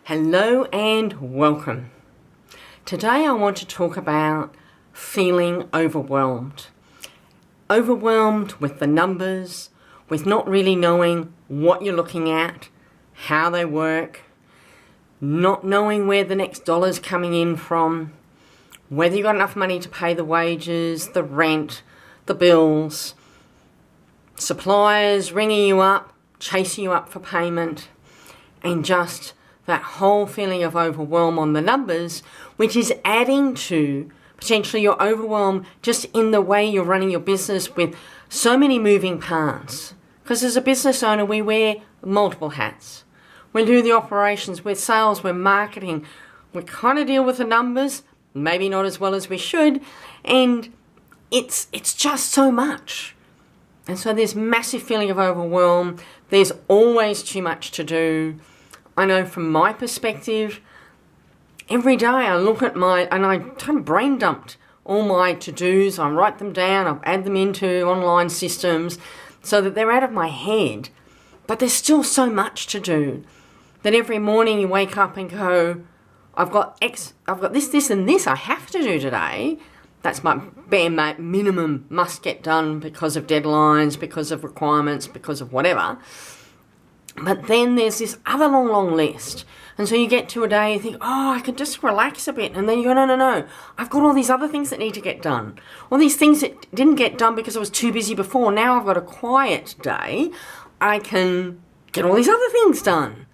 Hello and welcome. Today I want to talk about feeling overwhelmed. Overwhelmed with the numbers, with not really knowing what you're looking at, how they work, not knowing where the next dollar's coming in from, whether you've got enough money to pay the wages, the rent, the bills, suppliers ringing you up, chasing you up for payment, and just that whole feeling of overwhelm on the numbers, which is adding to potentially your overwhelm just in the way you're running your business with so many moving parts. Because as a business owner, we wear multiple hats. We do the operations, we're sales, we're marketing, we kind of deal with the numbers, maybe not as well as we should, and it's just so much. And so there's massive feeling of overwhelm. There's always too much to do. I know from my perspective, every day I look at and I kind of brain dumped all my to-dos. I write them down, I add them into online systems so that they're out of my head. But there's still so much to do that every morning you wake up and go, I've got this and this I have to do today. That's my bare minimum must get done because of deadlines, because of requirements, because of whatever. But then there's this other long list. And so you get to a day, you think, I could just relax a bit. And then you go, no. I've got all these other things that need to get done. All these things that didn't get done because I was too busy before. Now I've got a quiet day. I can get all these other things done.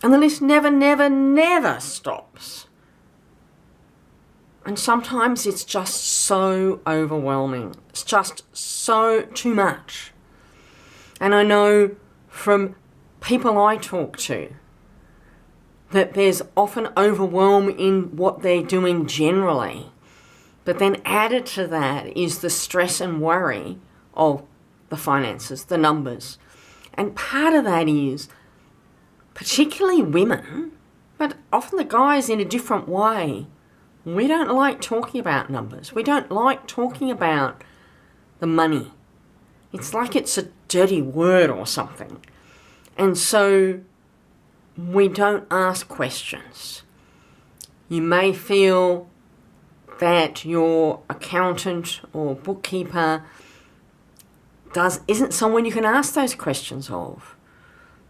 And the list never stops. And sometimes it's just so overwhelming. It's just so too much. And I know from people I talk to that there's often overwhelm in what they're doing generally. But then added to that is the stress and worry of the finances, the numbers. And part of that is, particularly women, but often the guys in a different way, we don't like talking about numbers. We don't like talking about the money. It's like it's a dirty word or something. And so we don't ask questions. You may feel that your accountant or bookkeeper isn't someone you can ask those questions of.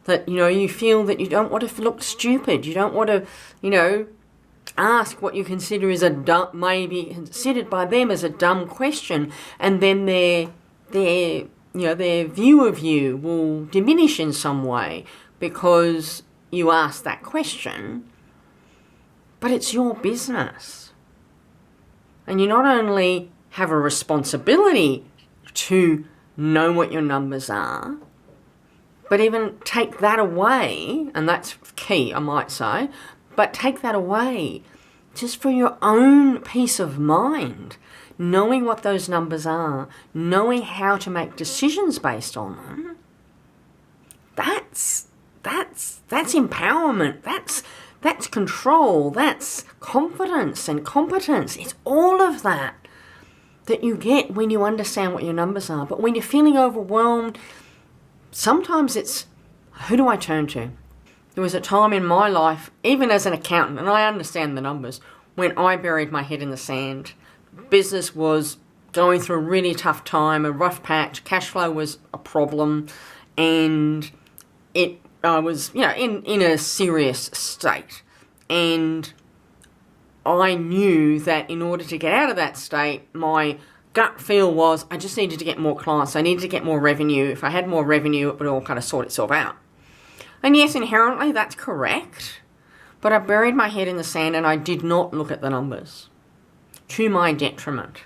That, you feel that you don't want to look stupid. You don't want to, ask what you consider is maybe considered by them as a dumb question, and then their view of you will diminish in some way because you asked that question. But it's your business. And you not only have a responsibility to know what your numbers are, but even take that away, and that's key, I might say, but take that away just for your own peace of mind, knowing what those numbers are, knowing how to make decisions based on them. That's empowerment. That's control. That's confidence and competence. It's all of that you get when you understand what your numbers are. But when you're feeling overwhelmed, sometimes it's, who do I turn to? There was a time in my life, even as an accountant, and I understand the numbers, when I buried my head in the sand. Business was going through a really tough time, a rough patch, cash flow was a problem, and I was, in a serious state. And I knew that in order to get out of that state, my gut feel was I just needed to get more clients. I needed to get more revenue. If I had more revenue, it would all kind of sort itself out. And yes, inherently that's correct. But I buried my head in the sand and I did not look at the numbers, to my detriment.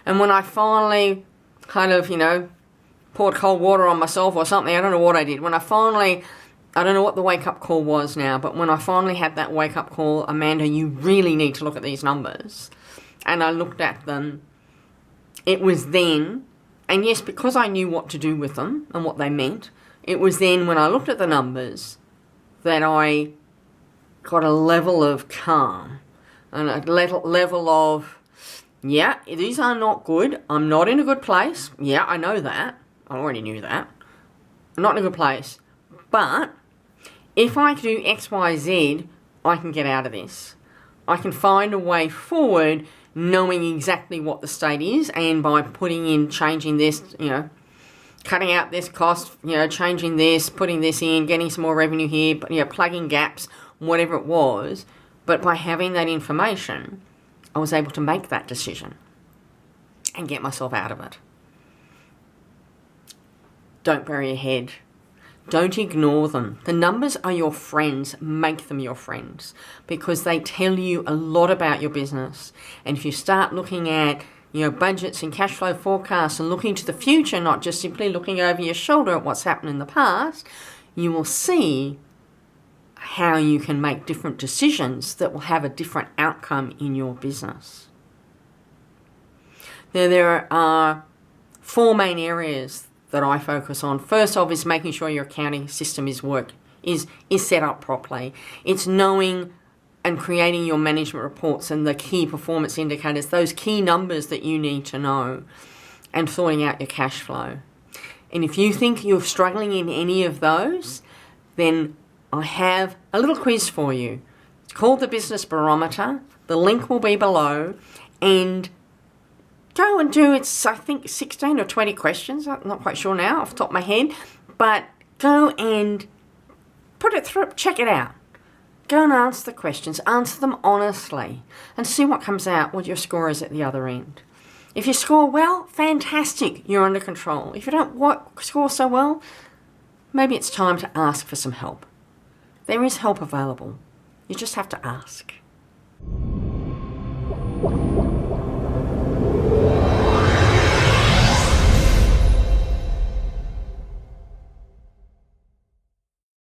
And when I finally kind of, poured cold water on myself or something, I don't know what I did. I don't know what the wake-up call was now, but when I finally had that wake-up call, Amanda, you really need to look at these numbers. And I looked at them. It was then, and yes, because I knew what to do with them and what they meant, it was then when I looked at the numbers that I got a level of calm and a level of, these are not good. I'm not in a good place. Yeah, I know that. I already knew that. I'm not in a good place. But if I do X, Y, Z, I can get out of this. I can find a way forward knowing exactly what the state is, and by putting in, changing this, cutting out this cost, changing this, putting this in, getting some more revenue here, plugging gaps, whatever it was. But by having that information, I was able to make that decision and get myself out of it. Don't bury your head. Don't ignore them. The numbers are your friends. Make them your friends, because they tell you a lot about your business. And if you start looking at budgets and cash flow forecasts and looking to the future, not just simply looking over your shoulder at what's happened in the past, you will see how you can make different decisions that will have a different outcome in your business. Now, there are 4 main areas that I focus on. First off is making sure your accounting system is set up properly. It's knowing and creating your management reports and the key performance indicators, those key numbers that you need to know, and sorting out your cash flow. And if you think you're struggling in any of those, then I have a little quiz for you. It's called the Business Barometer. The link will be below, and go and do, it's I think 16 or 20 questions, I'm not quite sure now off the top of my head, but go and put it through, check it out. Go and answer the questions, answer them honestly, and see what comes out, what your score is at the other end. If you score well, fantastic, you're under control. If you don't score so well, maybe it's time to ask for some help. There is help available. You just have to ask.